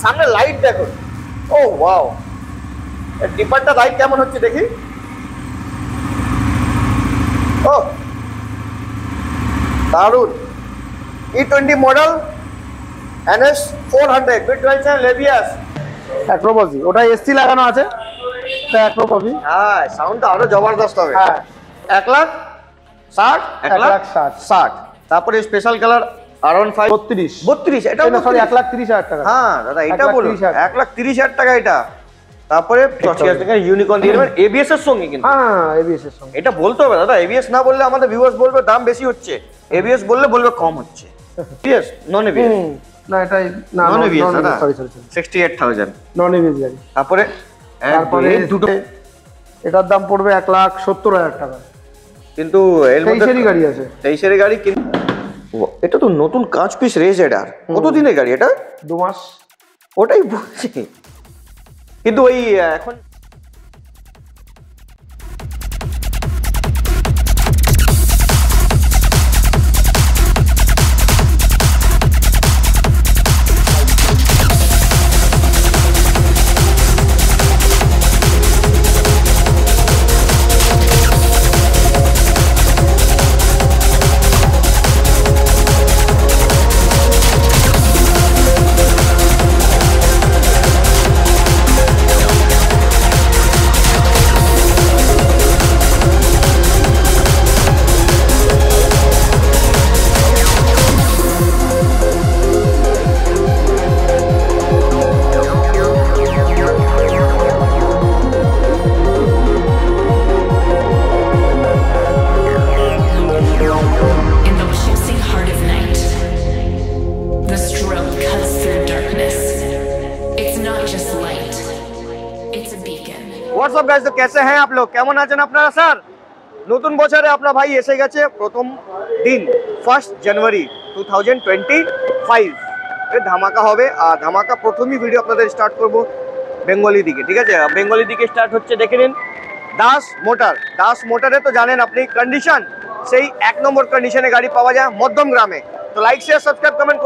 সামনে লাইট দেখো, ও wow, ডিপারটা light কেমন হচ্ছে দেখি। ও দারুন, E20 model NS 400 mid dual channel ABS অ্যাক্রোপসি, ওটা এসসি লাগানো আছে, এটা অ্যাক্রোপসি। হ্যাঁ, সাউন্ডটা আরো জবরদস্ত হবে। হ্যাঁ, 1,60,000, 1,60,000। তারপরে স্পেশাল কালার R15 32, এটা সরি 1,30,000 টাকা। হ্যাঁ দাদা, এটা বলুন 1,30,000 টাকা এটা। তারপরে ইউনিকর্ন দিয়ে দেবেন ABS এর সঙ্গে, কিন্তু হ্যাঁ ABS এর সঙ্গে এটা বলতে হবে দাদা। ABS না বললে আমাদের ভিউয়ার্স বলবে দাম বেশি হচ্ছে, ABS বললে বলবে কম হচ্ছে। ABS নন ABS না, এটাই না, নন ABS দাদা, সরি 68,000 নন ABS গাড়ি। তারপরে দুটো, এটার দাম পড়বে 1,70,000 টাকা, কিন্তু এর মধ্যে 23 গাড়ি আছে, 23 গাড়ি। কিন্তু এটা তো নতুন কাঁচ পিস রেজ, এটা কতদিনের গাড়ি? এটা 2 মাস। ওটাই বলছি, কিন্তু ওই এখন হোয়াটসঅ্যাপ গাইস, তো কেসে হ্যাঁ আপ লোক, কেমন আছেন আপনারা? স্যার নতুন বছরে আপনার ভাই এসে গেছে, প্রথম দিন 1 জানুয়ারি 2025 এ ধামাকা হবে। আর ধামাকা প্রথমই ভিডিও আপনাদের স্টার্ট করব বেঙ্গলি দিকে, ঠিক আছে? বেঙ্গলি দিকে স্টার্ট হচ্ছে, দেখে নিন দাস মোটর। দাস মোটরে তো জানেন আপনি কন্ডিশন, সেই 1 নম্বর কন্ডিশনে গাড়ি পাওয়া যায় মধ্যম গ্রামে। তো লাইক শেয়ার সাবস্ক্রাইব কমেন্ট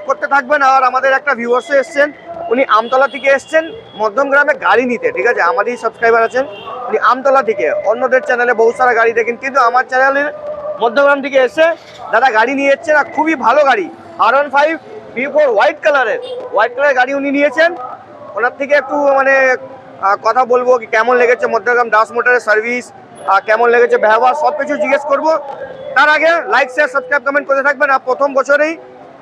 করতে থাকবেন। আর আমাদের একটা ভিউয়ার্সও এসছেন, উনি আমতলা থেকে এসছেন মধ্যম গ্রামে গাড়ি নিতে, ঠিক আছে? আমারই সাবস্ক্রাইবার আছেন, উনি আমতলা থেকে, অন্যদের চ্যানেলে বহু সারা গাড়ি দেখেন, কিন্তু আমার চ্যানেলে মধ্যমগ্রাম থেকে এসে দাদা গাড়ি নিয়ে এসছেন, আর খুবই ভালো গাড়ি। R15 V4 হোয়াইট কালারের গাড়ি উনি নিয়েছেন। ওনার থেকে একটু মানে কথা বলবো, কি কেমন লেগেছে মধ্যমগ্রাম দাস মোটরের সার্ভিস, কেমন লেগেছে ব্যবহার, সব কিছু জিজ্ঞেস করবো। তার আগে লাইক শেয়ার সাবস্ক্রাইব কমেন্ট করতে থাকবেন। আর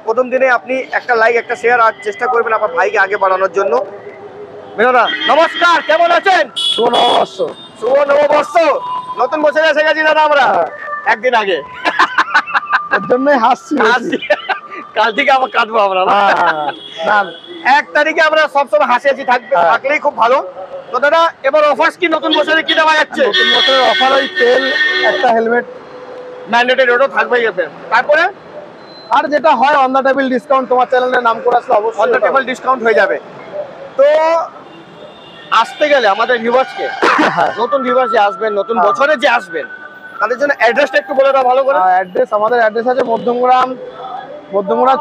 প্রথম দিনে আপনি একটা লাইক একটা শেয়ার আর চেষ্টা করবেন আপনার ভাইকে আগে বাড়ানোর জন্য। বিনোদা নমস্কার, কেমন আছেন? শুভ নববর্ষ। শুভ নববর্ষ, নতুন বছরে এসে গেছি দাদা আমরা একদিন আগে, এর জন্যই হাসছি। কাল থেকে আবার কাটবো আমরা না। 1 তারিখে আমরা সবসময় হাসি থাকলেই খুব ভালো। তো দাদা এবার অফার্স কি নতুন বছরে কি দেওয়া যাচ্ছে? নতুন বছরের অফার ওই তেল, একটা হেলমেট ম্যান্ডেটরি, ওটা থাকবেই যাবে। তারপরে আর যেটা হয় অন দা টেবিল ডিসকাউন্ট, তোমার চ্যানেলের নাম করে আসলে অবশ্যই অন দা টেবিল ডিসকাউন্ট হয়ে যাবে। তো আসতে গেলে আমাদের ভিউয়ার্সকে, নতুন ভিউয়ার্স যে আসবেন, নতুন বছরে যে আসবেন, তাদের জন্য অ্যাড্রেসটা একটু বলে দাও ভালো করে। অ্যাড্রেস, আমাদের অ্যাড্রেস আছে মধ্যমগ্রাম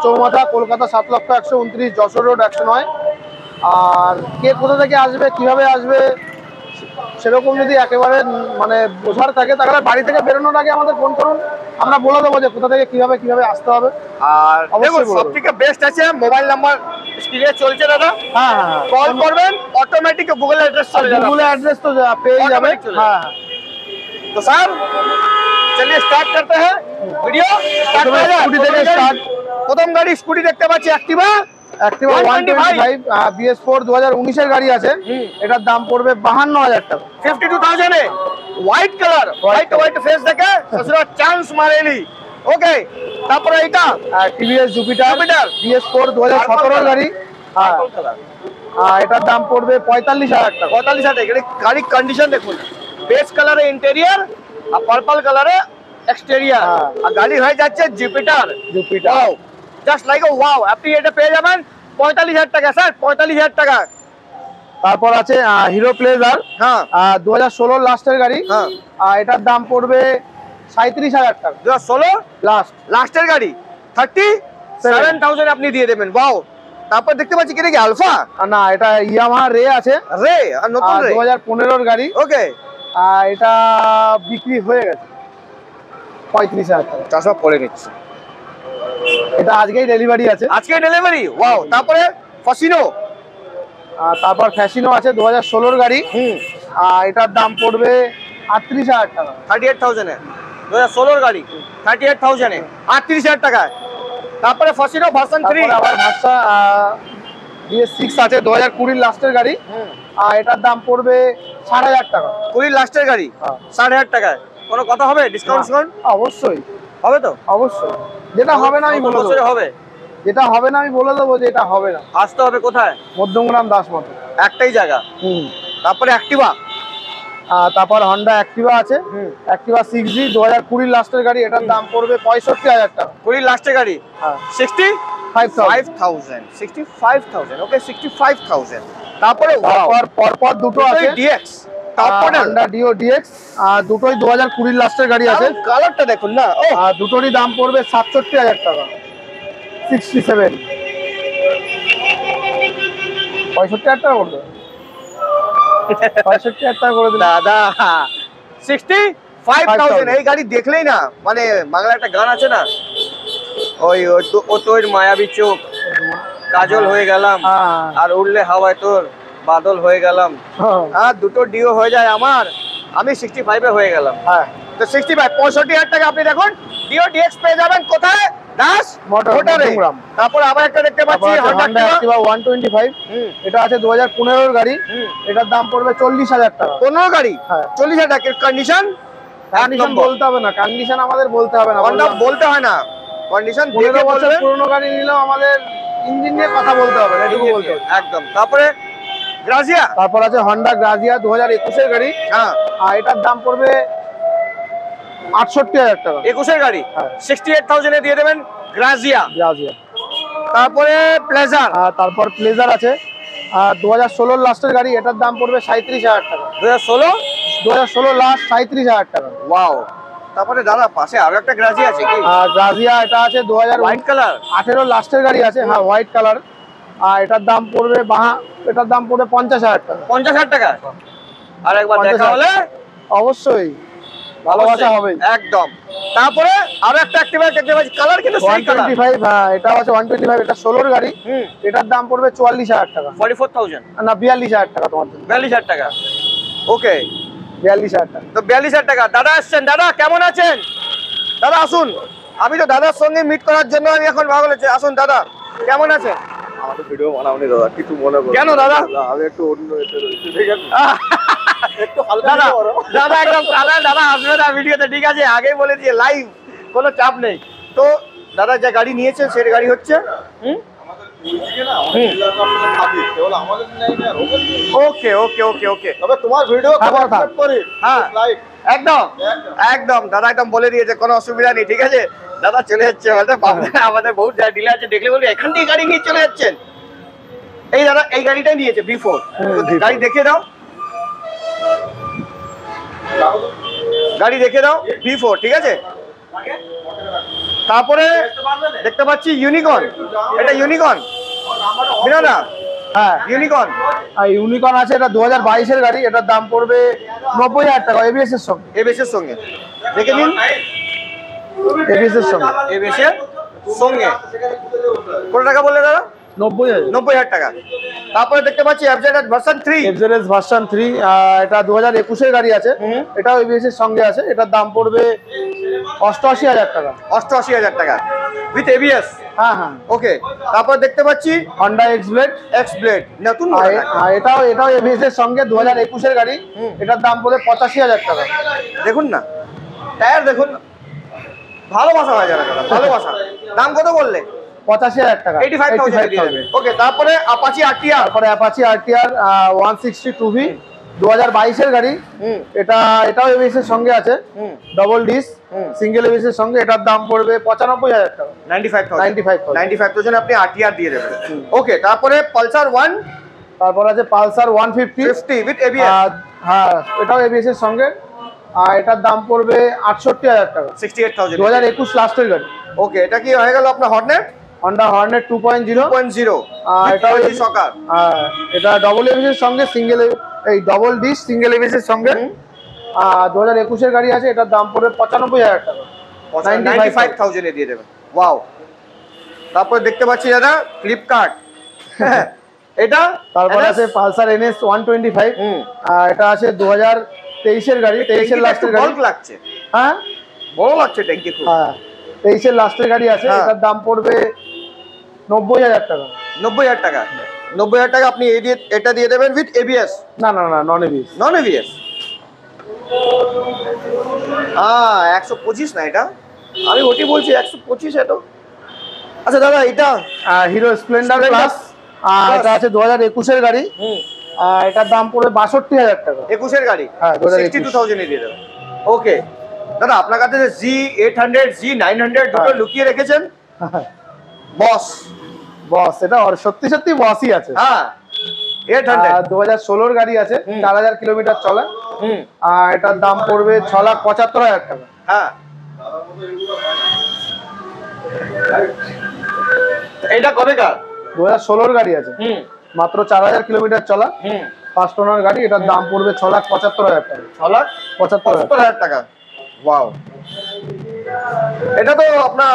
চৌমাথা, কলকাতা 7,29,, যশোর রোড 109। আর কে কোথা থেকে আসবে, কিভাবে আসবে, সেরকম যদি একেবারে মানে বোঝার থাকে, তাহলে বাড়ি থেকে বেরোনোর আগে আমাদের ফোন করুন, আমরা বলে দেবো যে কোথা থেকে কিভাবে আসতে হবে। আর সবথেকে বেস্ট আছে মোবাইল নাম্বার স্ক্রিনে চলছে দাদা, হ্যাঁ কল করবেন, অটোমেটিক গুগল অ্যাড্রেস চলে যাবে। গুগল অ্যাড্রেস তো পেয়ে যাবে। হ্যাঁ, তো স্যার চলিए স্টার্ট করতে हैं वीडियो। স্কুটি থেকে স্টার্ট। প্রথম গাড়ি স্কুটি দেখতে পাচ্ছি অ্যাক্টিভা 125 BS4 2019 এর গাড়ি আছে। এটার দাম পড়বে 52,000 টাকা, 52,000 a white colour, white face দেখে সসুরা চান্স মারেনি। ওকে, তারপরে এটা TVS জুপিটার BS4 2017 এর গাড়ি। হ্যাঁ, এটার দাম পড়বে 45,000 টাকা। 45,000 টাকা। গাড়ির কন্ডিশন দেখুন, বেস কালারে ইন্টেরিয়র আর পার্পল কালারে এক্সটেরিয়র। আর গাড়ি হয়ে যাচ্ছে Jupiter. Wow, just like a wow. আপনি এটা পেয়ে যাবেন 45,000 টাকা স্যার, 45,000 টাকা। তারপর আছে হিরো প্লেজার, হ্যাঁ 2016 লাস্টের গাড়ি। হ্যাঁ, এটার দাম পড়বে 37,000 টাকা। 2016 লাস্টের গাড়ি 37,000 আপনি দিয়ে দেবেন। ওয়াও, তারপর দেখতে পাচ্ছি কি নাকি আলফা না, এটা ইয়ামাহা রে আছে, রে আর নতুন রে 2015 গাড়ি। ওকে, এটা বিক্রি হয়ে গেছে 35,000 টাকা। চশমা পরে নিচ্ছে, এটা আজকেই ডেলিভারি আছে, আজকে ডেলিভারি। ওয়াও। তারপরে ফসিনো, তারপর ফ্যাসিনো আছে 2016 গাড়ি। এটার দাম পড়বে 38,000 টাকা। 38,000 এ 2016 গাড়ি 38,000 এ 38,000 টাকায়। তারপরে ফসিনো ভার্সন 3, তারপরে আবার ভার্সা DS6 আছে 2020 লাস্টের গাড়ি। এটার দাম পড়বে 6,500 টাকা। 20 লাস্টের গাড়ি 6,500 টাকায়। কোনো কথা হবে ডিসকাউন্ট? অবশ্যই হবে তো, অবশ্যই। যেটা হবে না আমি বলে দেবো, হবে যেটা হবে না আমি বলে দেবো যে এটা হবে না। আসতে হবে কোথায়? মধ্যমগ্রাম দাস মত, একটাই জায়গা। তারপরে অ্যাক্টিভা, তারপর হন্ডা অ্যাক্টিভা আছে, অ্যাক্টিভা 6G 2020 লাস্টের গাড়ি। এটার দাম পড়বে 65,000 টাকা। 20 লাস্টের গাড়ি 65,000 65,000 ওকে 65,000। তারপরে পরপর দুটো আছে ডিএক্স, তারপরে হন্ডা ডিও ডিএক্স, দুটোই 2020 লাস্টের গাড়ি আছে। কালারটা দেখুন না, ও দুটোরই দাম পড়বে 67,000 টাকা। 67 65,000 টাকা করবে, 65,000 টাকা করে দিন দাদা। 65,000 এই গাড়ি দেখলেই না, মানে বাংলা একটা গান আছে না, ওই ও তোর মায়াবী চোখ, কাজল হয়ে গেলাম, আর উড়লে হাওয়ায় তোর বাদল হয়ে গেলাম। আর দুটো ডিও হয়ে যায় আমার, আমি 65 এ হয়ে গেলাম। হ্যাঁ, তো 65 65,000 টাকা আপনি দেখুন ডিও ডিএক্স পেয়ে যাবেন। কোথায়? দাস মোটরে। তারপর আবার একটা দেখতে পাচ্ছি হন্ডা অ্যাক্টিভা 125, এটা আছে 2015 গাড়ি। এটার দাম পড়বে 40,000 টাকা। 15 গাড়ি 40,000 টাকা। কন্ডিশন কন্ডিশন বলতে হবে না, কন্ডিশন আমাদের বলতে হবে না, বলতে হয় না, কন্ডিশন 15 বছর পুরনো গাড়ি নিলেও আমাদের ইঞ্জিন নিয়ে কথা বলতে হবে, এটুকু বলতে হবে একদম। তারপরে গ্রাজিয়া, তারপর আছে হন্ডা গ্রাজিয়া 2021 এর গাড়ি। আর এটার দাম পড়বে 68,000 টাকা। 21 এর গাড়ি 68,000 এ দিয়ে দেবেন গ্রাজিয়া। গ্রাজিয়া। তারপরে প্লেজার, তারপর প্লেজার আছে 2016 লাস্টের গাড়ি। এটার দাম পড়বে 37,000 টাকা। 2016 লাস্ট 37,000 টাকা। ওয়াও। তারপরে দাদা পাশে আরো একটা গ্রাজিয়া আছে কি? গ্রাজিয়া এটা আছে 2000 হোয়াইট কালার 18 লাস্টের গাড়ি আছে, হ্যাঁ হোয়াইট কালার। আর এটার দাম পড়বে 50,000 টাকা। 50,000 টাকা। আর একবার দেখা হলে অবশ্যই ভালোবাসা হবে একদম। তারপরে আরো একটা অ্যাক্টিভা দেখতে পাচ্ছি, কালার কিন্তু সেই কালার 125, হ্যাঁ এটা আছে 125, এটা 16 গাড়ি। এটার দাম পড়বে 44,000 টাকা। 44,000 না 42,000 টাকা তোমার জন্য। 42,000 টাকা ওকে 42,000 টাকা। তো 42,000 টাকা। দাদা আসছেন, দাদা কেমন আছেন? দাদা আসুন, আমি তো দাদার সঙ্গে মিট করার জন্য আমি এখন ভাবলাম আসুন। দাদা কেমন আছেন? আমাদের ভিডিও বানাওনি দাদা, কিছু মনে করো কেন দাদা? আমি একটু অন্য এতে রয়েছি, ঠিক আছে? একটু হালকা দাদা করো। দাদা একদম দাদা আসবে না ভিডিওতে, ঠিক আছে? আগেই বলে দিয়ে লাইভ, কোনো চাপ নেই। তো দাদা যে গাড়ি নিয়েছেন সেটা গাড়ি হচ্ছে ওকে ওকে ওকে ওকে। তবে তোমার ভিডিও করি, হ্যাঁ লাইক একদম একদম। দাদা একদম বলে দিয়েছে, কোনো অসুবিধা নেই, ঠিক আছে? দাদা চলে যাচ্ছে, আমাদের বহুত ডিলার আছে, দেখলে বলবে এখান থেকে গাড়ি নিয়ে চলে যাচ্ছেন। এই দাদা এই গাড়িটাই নিয়েছে B4, গাড়ি দেখিয়ে দাও, গাড়ি দেখে দাও B4, ঠিক আছে? তারপরে দেখতে পাচ্ছি ইউনিকর্ন, এটা ইউনিকর্ন না? হ্যাঁ ইউনিকর্ন। আর ইউনিকর্ন আছে, এটা 2022 এর গাড়ি। এটার দাম পড়বে 90,000 টাকা এবিএস এর সঙ্গে। এবিএস এর সঙ্গে দেখে নিন, এবিএস এর সঙ্গে, এবিএস এর সঙ্গে। কত টাকা বললে দাদা? 90,000 টাকা। তারপরে দেখতে পাচ্ছি এফজেড ভার্সন 3, এফজেড ভার্সন 3, এটা 2021 এর গাড়ি আছে। এটাও এবিএস এর সঙ্গে আছে। এটার দাম পড়বে 88,000 টাকা। 88,000 টাকা উইথ এবিএস। হ্যাঁ হ্যাঁ ওকে। তারপর দেখতে পাচ্ছি হন্ডা এক্স ব্লেড নতুন, এটাও এবিএস এর সঙ্গে 2021 এর গাড়ি। এটার দাম পড়বে 85,000 টাকা। দেখুন না টায়ার, দেখুন না, ভালোবাসা হয়ে যাবে দাদা, ভালোবাসা। দাম কত বললে? 85,000 টাকা। 85,000 দিয়ে দেবে। ওকে। তারপরে অ্যাপাচি আরটিআর, তারপরে অ্যাপাচি আরটিআর 160 2V 2022 এর গাড়ি। এটাও এবিএস এর সঙ্গে আছে, ডবল ডিস সিঙ্গেল এবিএস এর সঙ্গে। এটার দাম পড়বে 95,000 টাকা। 95,000 আপনি আরটিআর দিয়ে দেবেন। ওকে। তারপরে পালসার 1, তারপর আছে পালসার 150 উইথ এবিএস। হ্যাঁ এটাও এবিএস এর সঙ্গে। আর এটার দাম পড়বে 68,000 টাকা। 68,000 2021 লাস্টের গাড়ি। ওকে। এটা কি হয়ে গেল আপনার হর্নেট? Honda Hornet 2.0। 2.0 এটা সকার। এটা ডবল এবিএস এর সঙ্গে সিঙ্গেল, এই ডবল ডিস সিঙ্গেল এবিএস এর সঙ্গে। 2021 এর গাড়ি আছে, এটার দাম পড়বে 95,000 টাকা। 95,000 এ দিয়ে দেবেন। ওয়াও। তারপর দেখতে পাচ্ছি দাদা ফ্লিপকার্ট। এটা তারপর আছে পালসার NS 125। এটা আছে 2023 এর গাড়ি, 23 এর লাস্টের গাড়ি। বড় লাগছে। হ্যাঁ বড় লাগছে ট্যাঙ্কি খুব। হ্যাঁ 23 এর লাস্টের গাড়ি আছে, এটার দাম পড়বে 90,000 টাকা। 90,000 টাকা। 90,000 টাকা আপনি এটা দিয়ে দেবেন উইথ এবিএস। না না না, নন এবিএস। Non ABS. 125 না এটা, আমি ওটি বলছি 125 এটা। আচ্ছা দাদা এটা হিরো স্প্লেন্ডার প্লাস, এটা আছে 2021 এর গাড়ি। এটার দাম পড়বে 62,000 টাকা। 21 এর গাড়ি। হ্যাঁ 62,000 এ দিয়ে দেবেন। ওকে দাদা, আপনার কাছে যে G800 G900 দুটো লুকিয়ে রেখেছেন। বস বস, এটা সত্যি সত্যি বসই আছে। হ্যাঁ 800 2016 এর গাড়ি আছে, 4000 কিলোমিটার চলে। এটার দাম পড়বে 6,75,000 টাকা। হ্যাঁ এটা কবে কার? 2016 এর গাড়ি আছে, মাত্র 4000 কিলোমিটার চলা। ফার্স্ট ওনার গাড়ি, এটার দাম পড়বে 6,75,000 টাকা। 6,75,000 টাকা। ওয়াও, এটা তো আপনার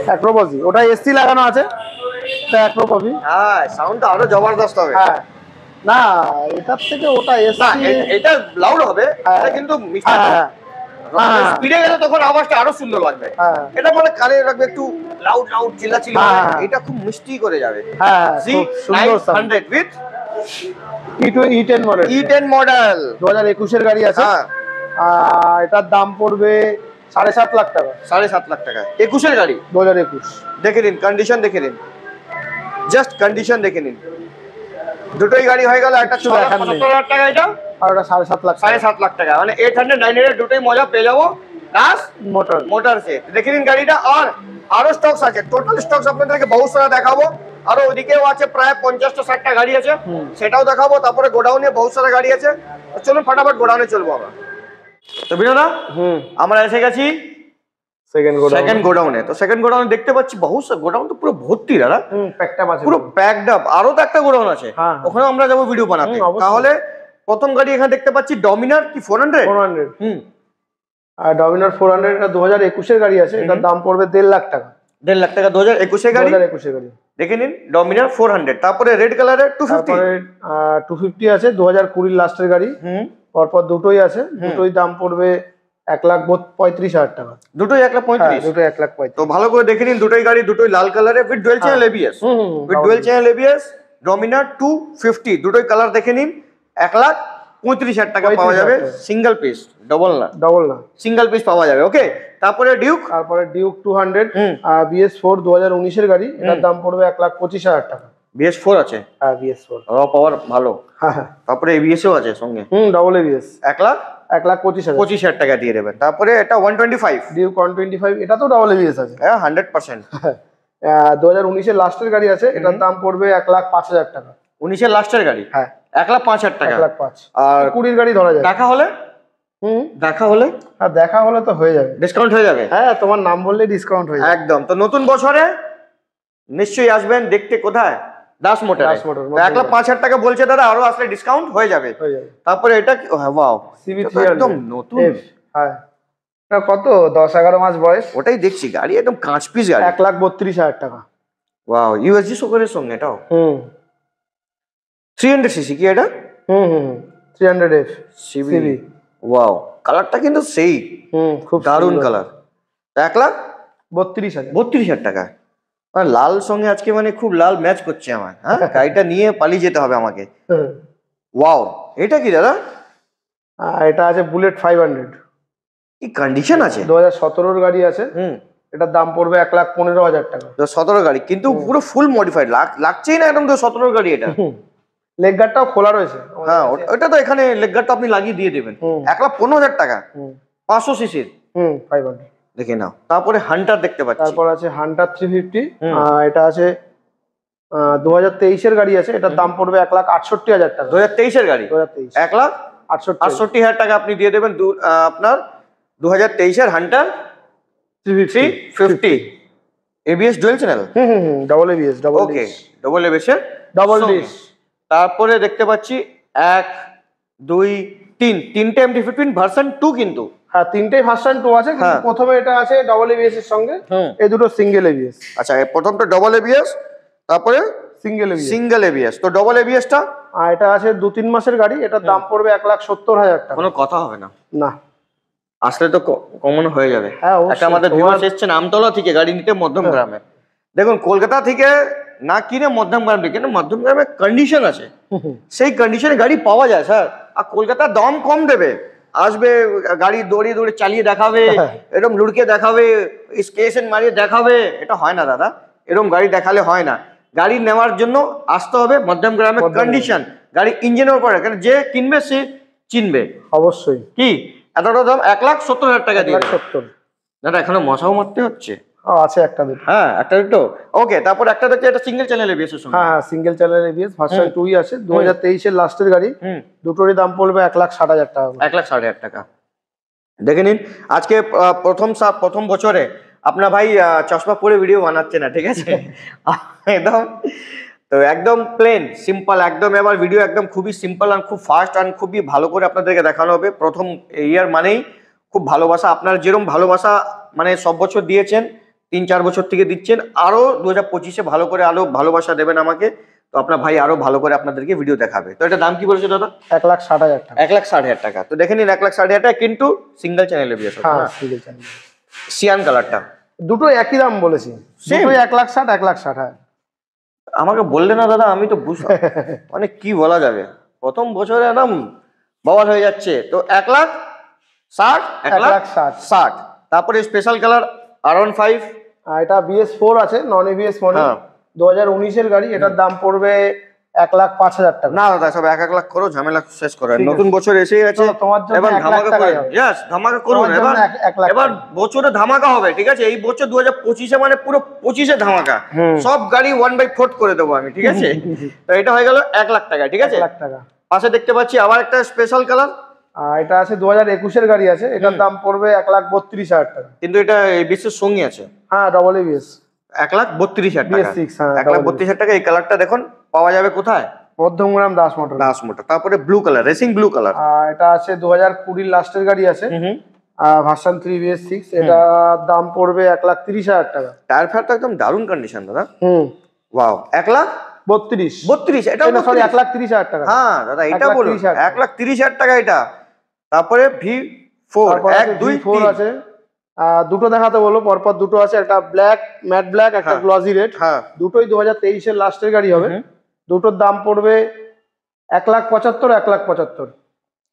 অ্যাক্রোপজি, ওটা এসি লাগানো আছে, এটা অ্যাক্রোপজি। হ্যাঁ সাউন্ডটা আরো জবরদস্ত হবে। হ্যাঁ না, এটার থেকে ওটা না এসি। এটা লাউড হবে, এটা কিন্তু মিষ্টি। স্পিডে গেলে তখন আওয়াজটা আরো সুন্দর লাগবে। এটা মানে কানে রাখবে একটু লাউড লাউড চিল্লাচিল্লি, এটা খুব মিষ্টি করে যাবে। হ্যাঁ সুন্দর sound. G900 with E10 model. E10 model 2021 এর গাড়ি আছে। এটার দাম পড়বে 7.5 লাখ টাকা। 7.5 লাখ টাকা। 21 এর গাড়ি, 2021। দেখে নিন কন্ডিশন, দেখে নিন, জাস্ট কন্ডিশন দেখে নিন। দুটোই গাড়ি হয়ে গেল। একটা 75,000 টাকা, এটা আর ওটা 7.5 লাখ। 7.5 লাখ টাকা, মানে 800 900 দুটোই মজা পেয়ে যাবো। প্লাস মোটর সে দেখে নিন গাড়িটা। আর আরো স্টকস আছে, টোটাল স্টকস আপনাদেরকে বহুত সারা দেখাবো। আরো ওদিকেও আছে প্রায় 50-60টা গাড়ি আছে, সেটাও দেখাবো। তারপরে গোডাউনে বহুত সারা গাড়ি আছে। চলুন ফটাফট গোডাউনে চলবো আমরা। তো বিনোদা, আমরা এসে গেছি সেকেন্ড গোডাউনে। তো সেকেন্ড গোডাউনে দেখতে পাচ্ছি বহুত গোডাউন তো পুরো ভর্তি দাদা, পুরো প্যাকড আপ। আরো তো একটা গোডাউন আছে, ওখানে আমরা যাবো ভিডিও বানাতে। তাহলে প্রথম গাড়ি এখানে দেখতে পাচ্ছি ডমিনার কি 400। আর ডমিনার 400 এটা 2021 এর গাড়ি আছে, এটার দাম পড়বে 1.5 লাখ টাকা। 1.5 লাখ টাকা 2021 এর গাড়ি। 2021 এর গাড়ি দেখে নিন, ডমিনার 400। তারপরে রেড কালারের 250 আছে, 2020 লাস্টের গাড়ি। পরপর দুটোই আছে, দুটোই দাম পড়বে 1,35,000 টাকা। দুটোই 1,35,000। দুটোই 1,35,000। তো ভালো করে দেখে নিন, দুটোই গাড়ি, দুটোই লাল কালারে with dual channel ABS. With dual channel ABS Dominar 250 দুটোই কালার দেখে নিন। 1,35,000 টাকা পাওয়া যাবে সিঙ্গেল পিস, ডবল না সিঙ্গেল পিস পাওয়া যাবে। ওকে, তারপরে ডিউক 200 BS4 2019 এর গাড়ি, এটার দাম পড়বে 1,25,000 টাকা। BS4 আছে? হ্যাঁ BS4 পাওয়ার ভালো। তারপরে এবিএসও আছে সঙ্গে, ডবল এবিএস। 1,25,000 টাকা দিয়ে দেবেন। তারপরে এটা 125 ডিউক 125, এটা তো ডবল এবিএস আছে। হ্যাঁ 100%। 2019 এর লাস্টের গাড়ি আছে, এটার দাম পড়বে 1,05,000 টাকা। 19 এর লাস্টের গাড়ি? হ্যাঁ 1,05,000 টাকা। 1,05,000। আর 20 গাড়ি ধরা যায়। দেখা হলে আর দেখা হলে তো হয়ে যাবে, ডিসকাউন্ট হয়ে যাবে। হ্যাঁ তোমার নাম বললে ডিসকাউন্ট হয়ে যাবে একদম। তো নতুন বছরে নিশ্চয়ই আসবেন দেখতে। কোথায়? দাস মোটর। 1,05,000 টাকা বলছে দাদা, আরো আসলে ডিসকাউন্ট হয়ে যাবে। তারপরে এটা ওয়াও, CB3 একদম নতুন। হ্যাঁ এটা কত 10-11 মাস বয়স। ওটাই দেখছি, গাড়ি একদম কাঁচ পিস গাড়ি। 1,32,000 টাকা। ওয়াও, ইউএসজি শোকের সঙ্গে এটাও। 300 সিসি কি এটা? 300F CB। ওয়াও, কালারটা কিন্তু সেই খুব দারুণ কালার। 1,32,000। 32,000 টাকা। লাল সঙ্গে আজকে মানে খুব লাল ম্যাচ করছে আমার। হ্যাঁ গাড়িটা নিয়ে পালিয়ে যেতে হবে আমাকে। ওয়াও, এটা কি দাদা? এটা আছে বুলেট 500। কি কন্ডিশন আছে? 2017 এর গাড়ি আছে। এটার দাম পড়বে 1,15,000 টাকা। 2017 গাড়ি, কিন্তু পুরো ফুল মডিফাইড লাগছেই না একদম 2017 গাড়ি এটা। লেগ গার্ডটাও খোলা রয়েছে। হ্যাঁ ওটা তো এখানে লেগ গার্ডটা আপনি লাগিয়ে দিয়ে দেবেন। 1,15,000 টাকা, 500 সিসির 500 দেখে নাও। তারপরে হান্টার দেখতে পাচ্ছি। তারপর আছে হান্টার 350। এটা আছে 2023 এর গাড়ি আছে, এটার দাম পড়বে 1,68,000 টাকা। 2023 এর গাড়ি? 2023। 1,68,000 টাকা আপনি দিয়ে দেবেন আপনার 2023 এর Hunter 350। ABS dual channel, double ABS, double okay, double ABS এর ডবল সঙ্গে। ডিস। তারপরে দেখতে পাচ্ছি 1 2 3 তিনটে MT-15 ভার্সন 2 কিন্তু। হ্যাঁ, তিনটেই ভার্সন 2 আছে, কিন্তু হ্যাঁ। প্রথমে এটা আছে ডবল এবিএস এর সঙ্গে, এই দুটো সিঙ্গেল এবিএস। আচ্ছা, প্রথমটা ডবল এবিএস, তারপরে সিঙ্গেল এবিএস। Single ABS. তো ডবল এবিএসটা আর এটা আছে 2-3 মাসের গাড়ি, এটার দাম পড়বে 1,70,000 টাকা। কোনো কথা হবে না, না, আসলে তো কমন হয়ে যাবে। হ্যাঁ, অবশ্যই। একটা আমাদের ভিউয়ার্স এসেছেন আমতলা থেকে গাড়ি নিতে মধ্যম গ্রামে। দেখুন, কলকাতা থেকে না কিনে মধ্যম গ্রাম থেকে, কিন্তু মধ্যম গ্রামে কন্ডিশন আছে, সেই কন্ডিশনে গাড়ি পাওয়া যায় স্যার। আর কলকাতার দাম কম দেবে, আসবে গাড়ি দৌড়িয়ে দৌড়িয়ে চালিয়ে দেখাবে, এরকম লুড়কে দেখাবে, স্কেশন মারিয়ে দেখাবে, এটা হয় না দাদা, এরকম গাড়ি দেখালে হয় না। গাড়ি নেওয়ার জন্য আসতে হবে মধ্যম গ্রামে, কন্ডিশন, গাড়ি ইঞ্জিনের উপরে, কারণ যে কিনবে সে চিনবে। অবশ্যই। কি এতটা দাম? 1,70,000 টাকা দিয়ে দেবে। 1,70,000 দাদা এখানে মশাও মারতে হচ্ছে। আছে একটা দুটো। হ্যাঁ, একটা দুটো, ওকে। তারপর একটা দেখছি এটা সিঙ্গেল চ্যানেল এবিএস এর সঙ্গে। হ্যাঁ, সিঙ্গেল চ্যানেল এবিএস ভার্সন 2ই আছে, 2023 এর লাস্টের গাড়ি। দুটোরই দাম পড়বে 1,60,000 টাকা। 1,60,000 টাকা। দেখে নিন, আজকে প্রথম বছরে আপনার ভাই চশমা পরে ভিডিও বানাচ্ছে না, ঠিক আছে? একদম, তো একদম প্লেন সিম্পল একদম। এবার ভিডিও একদম খুবই সিম্পল আর খুব ফাস্ট আর খুবই ভালো করে আপনাদেরকে দেখানো হবে। প্রথম ইয়ার মানেই খুব ভালোবাসা, আপনার যেরকম ভালোবাসা মানে সব বছর দিয়েছেন, 3-4 বছর থেকে দিচ্ছেন, আরো 2025-এ ভালো করে আরো ভালোবাসা দেবেন আমাকে। তো আপনার ভাই আরো ভালো করে আপনাদেরকে ভিডিও দেখাবে। তো এটা দাম কি বলেছে দাদা? 1,60,000 টাকা। 1,60,000 টাকা। তো দেখে নিন, 1,60,000 টাকা, কিন্তু সিঙ্গেল চ্যানেল এবিএস। হ্যাঁ, সিঙ্গেল চ্যানেল। সিয়ান কালারটা দুটো একই দাম বলেছি, দুটোই 1,60,000, 1,60,000। হ্যাঁ, আমাকে বললে না দাদা, আমি তো বুঝলাম মানে কি বলা যাবে, প্রথম বছরে একদম বাবার হয়ে যাচ্ছে। তো 1,60,000, 1,60,000। তারপরে স্পেশাল কালার R15। আর এটা BS4 আছে, নন এবিএস মডেল, হ্যাঁ। 2019 এর গাড়ি। এটার দাম পড়বে 1,05,000 টাকা। না দাদা, সব 1 লাখ করো, ঝামেলা শেষ করো। ঠিক আছে। নতুন বছর এসে গেছে, তো তোমার জন্য এবার 1 লাখ ধামাকা টাকাই করে, হবে। ইয়েস, ধামাকা করুন। তোমার জন্য এবার 1 লাখ এবার টাকা। বছরে ধামাকা হবে, ঠিক আছে? এই বছর 2025-এ মানে পুরো 25-এ ধামাকা, সব গাড়ি 1/4 করে দেবো আমি, ঠিক আছে? তো এটা হয়ে গেল 1 লাখ টাকা, ঠিক আছে? 1 লাখ টাকা। পাশে দেখতে পাচ্ছি আবার একটা স্পেশাল কালার। আর এটা আছে 2021 এর গাড়ি আছে, এটার দাম পড়বে 1,32,000 টাকা। কিন্তু এটা বিশেষ সঙ্গী আছে। হ্যাঁ, ডবল এবিএস 1,32,000 টাকা। BS6, হ্যাঁ, 1,32,000 টাকা। এই কালারটা দেখুন পাওয়া যাবে কোথায়? মধ্যমগ্রাম দাস মোটর। দাস মোটর। তারপরে blue colour, racing blue colour. আর এটা আছে 2020 লাস্টের গাড়ি আছে, ভার্সন 3 BS6। এটার দাম পড়বে 1,30,000 টাকা। টায়ার ফায়ারটা একদম দারুণ কন্ডিশন দাদা। ওয়াও, 1,32,000। 1,32,000, এটা সরি, 1,30,000 টাকা। হ্যাঁ দাদা, এটা বলুন 1,30,000 1,30,000 টাকা এটা। তারপরে V4 1 2 V4 3 আছে, দুটো দেখাতে বলো, পরপর দুটো আছে, একটা ব্ল্যাক, ম্যাট ব্ল্যাক, একটা গ্লসি রেড। হ্যাঁ, দুটোই 2023 এর লাস্টের গাড়ি হবে। দুটোর দাম পড়বে 1,75,000, 1,75,000।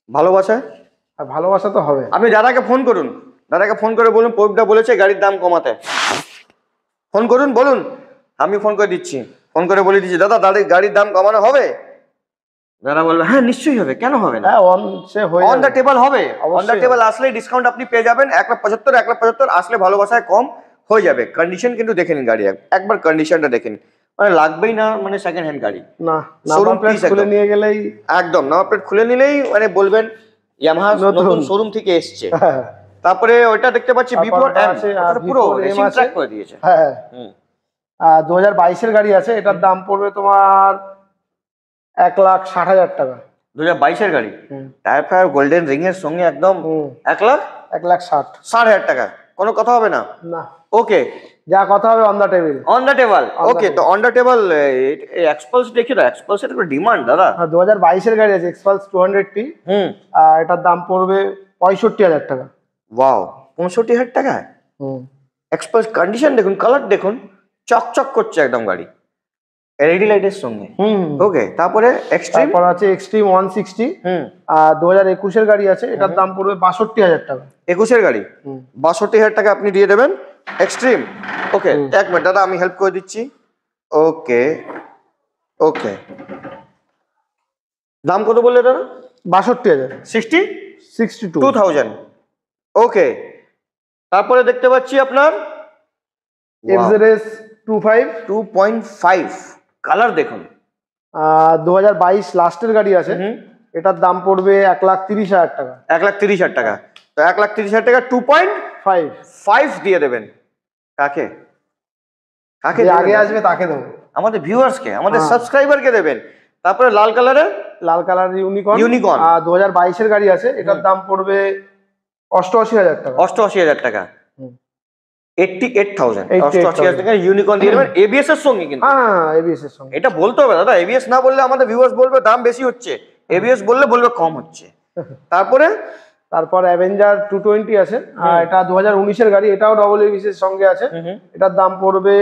ভালোবাসা। আর ভালোবাসা তো হবে। আপনি দাদাকে ফোন করুন, দাদাকে ফোন করে বলুন প্রদীপদা বলেছে গাড়ির দাম কমাতে। ফোন করুন, বলুন, আমি ফোন করে দিচ্ছি, ফোন করে বলে দিচ্ছি দাদা গাড়ির দাম কমানো হবে। দাদা বলবে হ্যাঁ নিশ্চয়ই হবে, কেন হবে না? হ্যাঁ, অন সে হয়ে অন দ্য টেবল হবে, অন দ্য অবশ্যই টেবল আসলে ডিসকাউন্ট আপনি পেয়ে যাবেন। 1,75,000, 1,75,000 আসলে ভালোবাসায় কম হয়ে যাবে। কন্ডিশন কিন্তু দেখে নিন, গাড়ি একবার কন্ডিশনটা দেখে নিন, মানে লাগবেই না, মানে সেকেন্ড হ্যান্ড গাড়ি। না, Showroom নাম্বার প্লেট piece খুলে একদম। নিয়ে গেলেই একদম নাম্বার প্লেট খুলে নিলেই মানে বলবেন ইয়ামাহা নতুন শোরুম থেকে এসছে। তারপরে ওইটা দেখতে পাচ্ছি তারপর V4M, আছে, ওটা পুরো V4M রেসিং আছে। ট্র্যাক করে দিয়েছে। হ্যাঁ, হুম। 2022 এর গাড়ি আছে, এটার দাম পড়বে তোমার 1,60,000 টাকা। 2022 এর গাড়ি, টায়ার ফায়ার গোল্ডেন রিং এর সঙ্গে একদম 1,60,000 টাকা। কোনো কথা হবে না? না, ওকে, যা কথা হবে on the table. On the table. Okay, তো অন দ্য টেবল এক্সপালস দেখি তো, এক্সপালস এর কোনো ডিমান্ড দাদা? 2022 এর গাড়ি আছে, এক্সপালস 200T। এটার দাম পড়বে 65,000 টাকা। ওয়াও, 65,000 টাকা। এক্সপালস কন্ডিশন দেখুন, কালার দেখুন, চকচক করছে একদম গাড়ি, এলইডি লাইটের সঙ্গে। ওকে, তারপরে এক্সট্রিম। তারপর আছে এক্সট্রিম 160। 2021 এর গাড়ি আছে, এটার দাম পড়বে 62,000 টাকা। 21 এর গাড়ি 62,000 টাকা আপনি দিয়ে দেবেন এক্সট্রিম। ওকে, এক মিনিট দাদা, আমি হেল্প করে দিচ্ছি। ওকে ওকে, দাম কত বললে দাদা? 62,000। 62,000। ওকে, তারপরে দেখতে পাচ্ছি আপনার FZS 2.5। 2.5 কালার দেখুন, 2022 লাস্টের গাড়ি আছে, এটার দাম পড়বে 1,30,000 টাকা। 1,30,000 টাকা। তো 1,30,000 টাকা 2.5 দিয়ে দেবেন কাকে? কাকে যে দেবেন? আগে আসবে তাকে দেবো। আমাদের ভিউয়ার্সকে, আমাদের হ্যাঁ। সাবস্ক্রাইবারকে দেবেন। তারপরে লাল কালারের লাল কালার ইউনিকর্ন। ইউনিকর্ন। 2022-এর গাড়ি আছে, এটার দাম পড়বে 88,000 টাকা। 88,000 টাকা, হুম। 88,000, 88,000 88,000 টাকা ইউনিকর্ন দিয়ে দেবেন এবিএস এর সঙ্গে। কিন্তু হ্যাঁ, এবিএস এর সঙ্গে। এটা বলতে হবে দাদা, এবিএস না বললে আমাদের ভিউয়ার্স বলবে দাম বেশি হচ্ছে, এবিএস বললে বলবে কম হচ্ছে। তারপরে তারপর অ্যাভেঞ্জার 220 আছে, এটা 2019-এর গাড়ি, এটাও ডবল এবিএস এর সঙ্গে আছে। এটার দাম পড়বে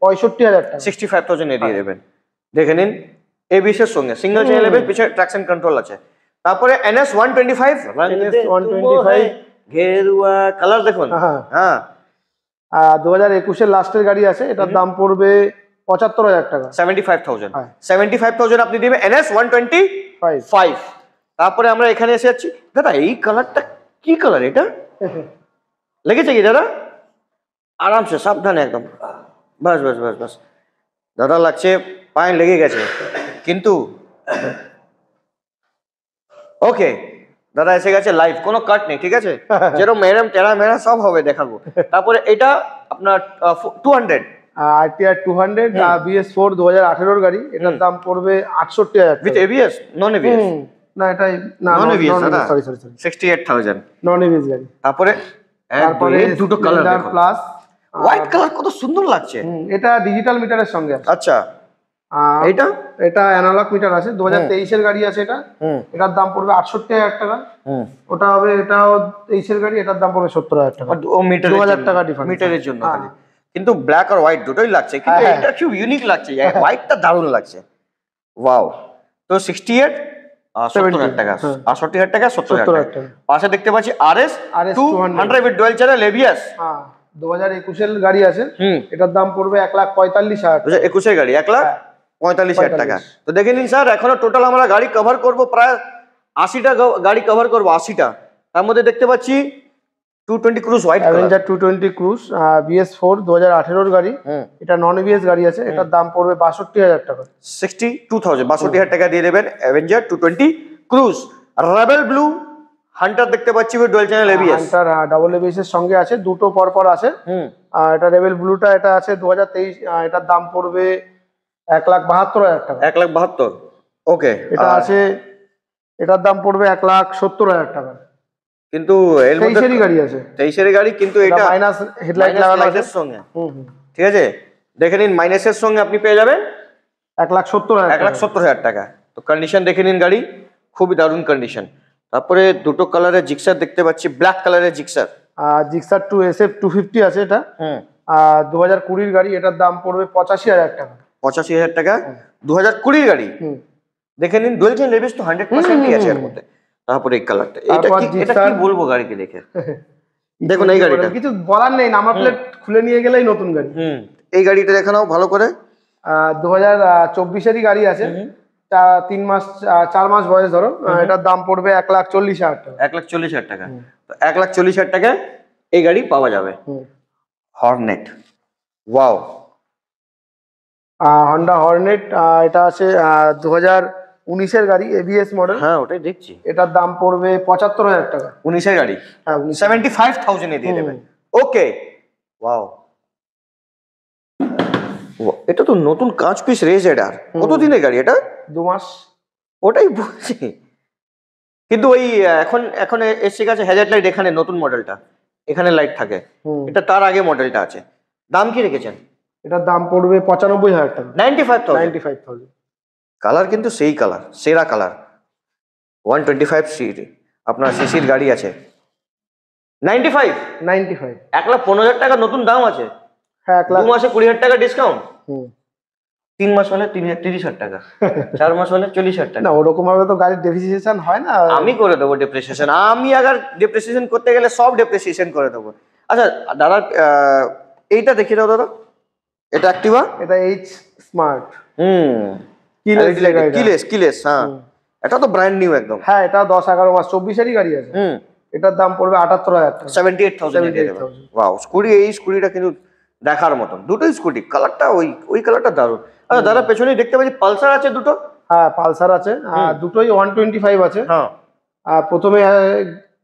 65,000 টাকা। 65,000 এ দিয়ে দেবেন। দেখে নিন, এবিএস এর সঙ্গে সিঙ্গেল চ্যানেল এবিএস, পিছনে ট্রাকশন কন্ট্রোল আছে। তারপরে NS 125 ঘেরুয়া কালার দেখুন। হ্যাঁ, 2021-এর লাস্টের গাড়ি আছে, এটার দাম পড়বে 75,000 টাকা। 75,000, হ্যাঁ। 75,000 আপনি দিবেন NS 125। তারপরে আমরা এখানে এসে যাচ্ছি। দাদা এই কালারটা কি কালার, এটা লেগেছে কি দাদা? আরামসে, সাবধানে একদম, বাস বাস বাস বাস। দাদা লাগছে, পায়ে লেগে গেছে কিন্তু ওকে। দাদা এসে গেছে লাইভ, কোনো কাট নেই, ঠিক আছে? যেরকম ম্যাডাম টেরা মেরা সব হবে, দেখাবো। তারপরে এটা আপনার 200 RTR 200 BS4 2018-এর গাড়ি, এটার দাম পড়বে 68,000 উইথ টাকা। ABS, non ABS? না, এটাই না, নন এবিএস দাদা, সরি, 68,000। নন এবিএস গাড়ি। তারপরে দুটো কালার দেখুন, প্লাস হোয়াইট কালার কত সুন্দর লাগছে। এটা ডিজিটাল মিটারের সঙ্গে আছে। আচ্ছা, আর এটা এটা অ্যানালগ মিটার আছে, 2023-এর গাড়ি আছে এটা। এটার দাম পড়বে 68,000 টাকা। ওটা হবে, এটাও 23-এর গাড়ি, এটার দাম পড়বে 70,000 টাকা। ও মিটার 2,000 টাকা ডিফারেন্স মিটারের জন্য খালি। কিন্তু ব্ল্যাক আর হোয়াইট দুটোই লাগছে, কিন্তু হ্যাঁ। এটা খুব ইউনিক লাগছে, হোয়াইটটা দারুণ লাগছে। ওয়াও। তো 68 70,000 টাকা, 68,000 টাকা, 70,000 টাকা। পাশে দেখতে পাচ্ছি RS 200 with dual channel ABS. 2021-এর গাড়ি আছে, এটার দাম পড়বে 1,45,000 টাকা। 2021-এর গাড়ি 1,45,000 টাকা। তো দেখে নিন স্যার, এখনো টোটাল আমরা গাড়ি কভার করব, প্রায় 80টা গাড়ি কভার করব, 80টা। তার মধ্যে দেখতে পাচ্ছি 220 cruise white colour, avenger 220 cruise BS4 2018-এর গাড়ি, এটা নন এবিএস গাড়ি আছে, এটার দাম পড়বে 62,000 টাকা। 62,000, 62,000 টাকা দিয়ে দেবেন avenger 220 cruise. Rebel blue hunter দেখতে পাচ্ছি with dual channel ABS. Hunter double ABS এর সঙ্গে আছে, দুটো পরপর আছে। এটা রেবেল ব্লুটা, এটা আছে 2023, এটার দাম পড়বে 1,72,000 টাকা। 1,72,000, ওকে। এটা আছে, এটার দাম পড়বে 1,70,000 টাকা। কিন্তু এর মধ্যে 23-এরই গাড়ি আছে, 23-এর গাড়ি, কিন্তু এটা মাইনাস হেডলাইট লাগানো আছে সঙ্গে। ঠিক আছে, দেখে নিন, মাইনাসের সঙ্গে আপনি পেয়ে যাবেন 1,70,000 টাকা। তো কন্ডিশন দেখে নিন, গাড়ি খুবই দারুণ কন্ডিশন। তারপরে দুটো কালারের জিক্সার দেখতে পাচ্ছি, ব্ল্যাক কালারের জিক্সার। জিক্সার 2 SF 250 আছে এটা। 2020-এর গাড়ি, এটার দাম পড়বে 85,000 টাকা। 85,000 টাকা, 2020-এর গাড়ি। দেখে নিন, ডুয়াল চ্যানেল এবিএস তো 100%ই আছে এর মধ্যে। তারপরে এই কালারটা, এটা কি বলবো গাড়িকে দেখে? দেখুন এই গাড়িটা, কিছু বলার নেই, নাম্বার প্লেট খুলে নিয়ে গেলেই নতুন গাড়ি। এই গাড়িটা দেখে নাও ভালো করে। 2024-এরই গাড়ি আছে, 4 মাস বয়স ধরো। এটার দাম পড়বে 1,40,000 টাকা। 1,40,000 টাকা। তো 1,40,000 টাকা এই গাড়ি পাওয়া যাবে। Hornet, wow. হন্ডা হর্নেট, এটা আছে 2019-এর গাড়ি, এবিএস মডেল। হ্যাঁ, ওটাই দেখছি। এটার দাম পড়বে 75,000 টাকা। 19-এর গাড়ি, হ্যাঁ, 75,000 এ দিয়ে দেবেন। ওকে, ওয়াও। এটা তো নতুন কাঁচ পিস রেজেডার। কতদিনের গাড়ি এটা? 2 মাস। ওটাই বলছি, কিন্তু ওই এখন এসে গেছে হেডলাইট লাইট, এখানে নতুন মডেলটা, এখানে লাইট থাকে, এটা তার আগে মডেলটা আছে। দাম কি রেখেছেন? এটার দাম পড়বে 95,000 টাকা। 95,000। কালার কিন্তু সেই কালার, সেরা কালার। 125 সিসি আপনার সিসির গাড়ি আছে। 95 1,15,000 টাকা নতুন দাম আছে। হ্যাঁ, 1 লাখ। 2 মাসে 20,000 টাকা ডিসকাউন্ট। 3 মাস হলে 30,000 টাকা, 4 মাস হলে 40,000 টাকা। না, ওরকম ভাবে তো গাড়ির ডেপ্রিসিয়েশন হয় না। আমি করে দেবো ডেপ্রিসিয়েশন। আমি আবার ডেপ্রিসিয়েশন করতে গেলে সব ডেপ্রিসিয়েশন করে দেবো। আচ্ছা দাদা, এইটা দেখিয়ে দাও দাদা। এটা অ্যাক্টিভা, এটা এইচ স্মার্ট কিলেস। হ্যাঁ, এটা তো ব্র্যান্ড নিউ একদম। হ্যাঁ, এটা 10-11 মাস 24-এরই গাড়ি আছে। এটার দাম পড়বে 78,000 টাকা। 78,000। ওয়াও, এই স্কুটিটা কিন্তু দেখার মতন। দুটোই স্কুটি, কালারটা ওই কালারটা দারুণ। আচ্ছা দাদা, পেছনেই দেখতে পাচ্ছি পালসার আছে দুটো। হ্যাঁ, পালসার আছে, দুটোই 125 আছে। হ্যাঁ, প্রথমে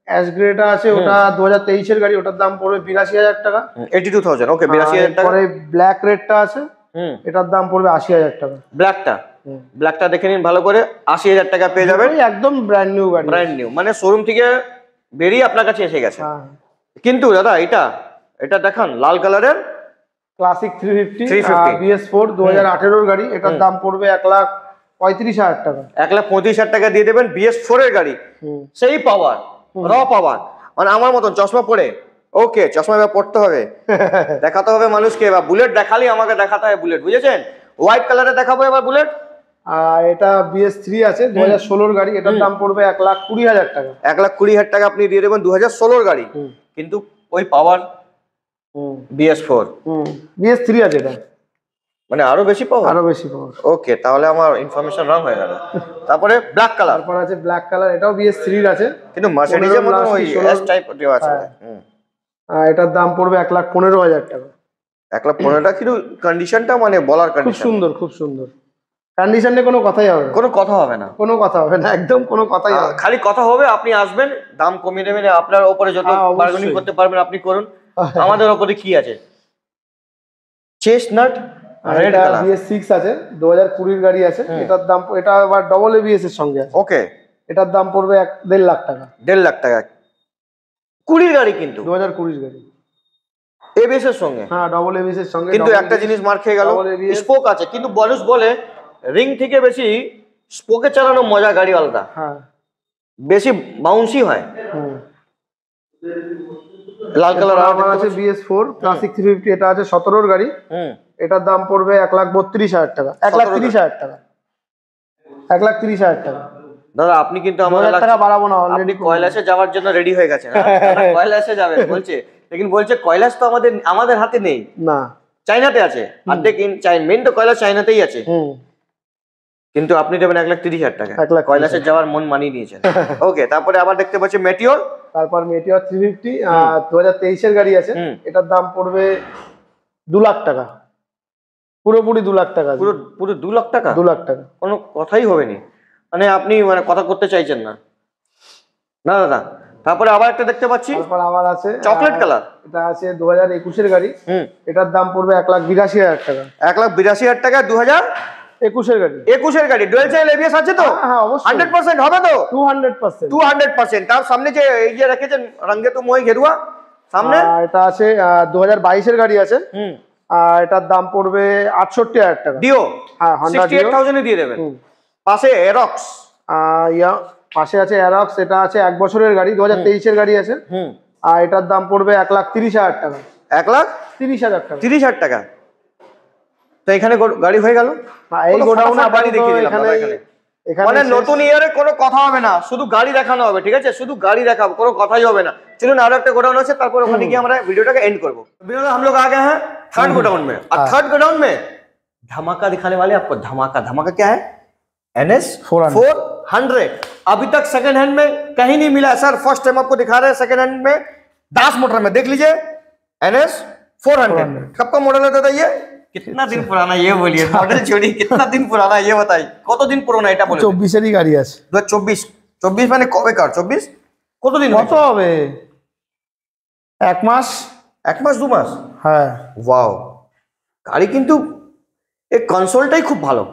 অ্যাশ গ্রেটা আছে, ওটা 2023-এর গাড়ি, ওটার দাম পড়বে 82,000 টাকা। 82,000, ওকে 82,000 টাকা। পরে ব্ল্যাক রেডটা আছে, এটার দাম পড়বে 80,000 টাকা। ব্ল্যাকটা দেখে নিন ভালো করে, 80,000 টাকা পেয়ে যাবেন, একদম ব্র্যান্ড নিউ গাড়ি, ব্র্যান্ড নিউ, মানে শোরুম থেকে বেরিয়ে আপনার কাছে এসে গেছে। কিন্তু দাদা এটা দেখান, লাল কালারের ক্লাসিক 350 BS4 2018-এর গাড়ি, এটার দাম পড়বে 1,35,000 টাকা। 1,35,000 টাকা দিয়ে দেবেন BS4 এর গাড়ি, সেই পাওয়ার, র পাওয়ার, মানে আমার মতন চশমা পরে, ওকে চশমা এবার পড়তে হবে, দেখাতে হবে মানুষকে, বা বুলেট দেখালি আমাকে দেখাতে হবে বুলেট, বুঝেছেন? হোয়াইট কালারে দেখাবো এবার বুলেট। আর এটা BS3 আছে 2016-এর গাড়ি, এটার দাম পড়বে 1,20,000 টাকা। 1,20,000 টাকা আপনি দিয়ে দেবেন 2016-এর গাড়ি, কিন্তু ওই পাওয়ার BS4 BS3 আছে এটা, মানে আরো বেশি পাওয়ার, আরো বেশি পাওয়ার। ওকে, তাহলে আমার ইনফরমেশন রং হয়ে গেল। তারপরে ব্ল্যাক কালার, তারপর আছে ব্ল্যাক কালার, এটাও BS3 আছে, কিন্তু মার্সিডিজের মতো ওই এস টাইপ দেওয়া আছে। এটার দাম পড়বে 1,15,000 টাকা। 1,15,000 টাকা, কিন্তু কন্ডিশনটা মানে বলার খুব কন্ডিশন, সুন্দর, খুব সুন্দর কন্ডিশনে, কোনো কথাই হবে না, কোনো কথা হবে না, কোনো কথা হবে না, একদম কোনো কথাই হবে না। খালি কথা হবে, আপনি আসবেন, দাম কমিয়ে দেবেন, আপনার উপরে যত বার্গেনিং করতে পারবেন আপনি করুন, আমাদের উপরে কি আছে। চেস্টনাট রেড কালার BS6 আছে 2020-এর গাড়ি আছে, এটার দাম, এটা আবার ডবল ABS এর সঙ্গে আছে, ওকে, এটার দাম পড়বে 1.5 লাখ টাকা। 1.5 লাখ টাকা 20 গাড়ি, কিন্তু 2020-এর গাড়ি, এবিএস এর সঙ্গে, হ্যাঁ ডবল ABS এর সঙ্গে। কিন্তু একটা জিনিস মার খেয়ে গেল, স্পোক আছে, কিন্তু বলুস বলে রিং থেকে বেশি স্পোকে চালানো মজা গাড়ি আলাদা, হ্যাঁ বেশি বাউন্সি হয়। লাল কালার আমার আছে BS4 ক্লাসিক 350, এটা আছে 17-এর গাড়ি, এটার দাম পড়বে 1,32,000 টাকা। 1,30,000 টাকা, 1,30,000 টাকা। দাদা আপনি কিন্তু আমাদের টাকা বাড়াবো না, অলরেডি কৈলাসে যাওয়ার জন্য রেডি হয়ে গেছেন, কৈলাসে যাবেন বলছে, লেকিন বলছে কৈলাস তো আমাদের হাতে নেই, না চাইনাতে আছে, অর্ধেক মেন তো কৈলাস চাইনাতেই আছে, কিন্তু আপনি দেবেন 1,30,000 টাকা, কৈলাসে যাওয়ার মন মানিয়ে নিয়েছেন। ওকে, তারপরে আবার দেখতে পাচ্ছি মেটিওর, তারপর মেটিওর 350 2023-এর গাড়ি আছে, এটার দাম পড়বে 2 লাখ টাকা, পুরোপুরি 2 লাখ টাকা, পুরো 2 লাখ টাকা, 2 লাখ টাকা, কোনো কথাই হবে না, মানে আপনি মানে কথা করতে চাইছেন না, না দাদা। তারপরে আবার একটা দেখতে পাচ্ছি, তারপর আবার আছে চকলেট কালার, এটা আছে 2021-এর গাড়ি, এটার দাম পড়বে 1,82,000 টাকা। 1,82,000 টাকা 2021-এর গাড়ি, 21-এর গাড়ি, ডুয়াল চ্যানেল এবিএস আছে তো? হ্যাঁ অবশ্যই, 100% হবে তো? 200%, 200%। তার সামনে যে এই যে রেখেছেন রঙে তো মই ঘেরুয়া সামনে, এটা আছে 2022-এর গাড়ি আছে, এটার দাম পড়বে 68,000 টাকা। ডিও, হ্যাঁ হন্ডা ডিও, 68,000 এ দিয়ে দেবেন। পাশে এরক্স, পাশে আছে অ্যারক্স, এটা আছে 1 বছরের গাড়ি, 2023-এর গাড়ি আছে, আর এটার দাম পড়বে 1,30,000 টাকা। 1,30,000 টাকা, 30,000 টাকা। তো এখানে গাড়ি হয়ে গেল, এই গোডাউনে গাড়ি দেখিয়ে দিলাম এখানে, মানে নতুন ইয়ারে কোনো কথা হবে না, শুধু গাড়ি দেখানো হবে, ঠিক আছে? শুধু গাড়ি দেখাবো, কোনো কথাই হবে না। चलो আরো একটা গোডাউন আছে, তারপর ওখানে গিয়ে আমরা ভিডিওটাকে एंड करबो। बिना हम लोग आ गए हैं थर्ड गोडाउन में, और थर्ड गोडाउन में धमाका दिखाने वाले आपको। धमाका क्या है? NS 400 अभी तक सेकंड हैंड में कहीं नहीं मिला सर, फर्स्ट टाइम आपको दिखा रहे हैं सेकंड हैंड में। दास मोटर में देख लीजिए NS 400 कब का मॉडल है दादा? ये कितना दिन पुराना, ये बोलिए मॉडल छोड़िए, कितना दिन पुराना ये बताइए, কত দিন পুরানো এটা বলে? 24-এরই গাড়ি আছে। 24 মানে কবে কার? 24 কতদিন কত হবে? 1 মাস, 2 মাস। হ্যাঁ ওয়াও, গাড়ি কিন্তু এই কনসোলটাই খুব ভালো।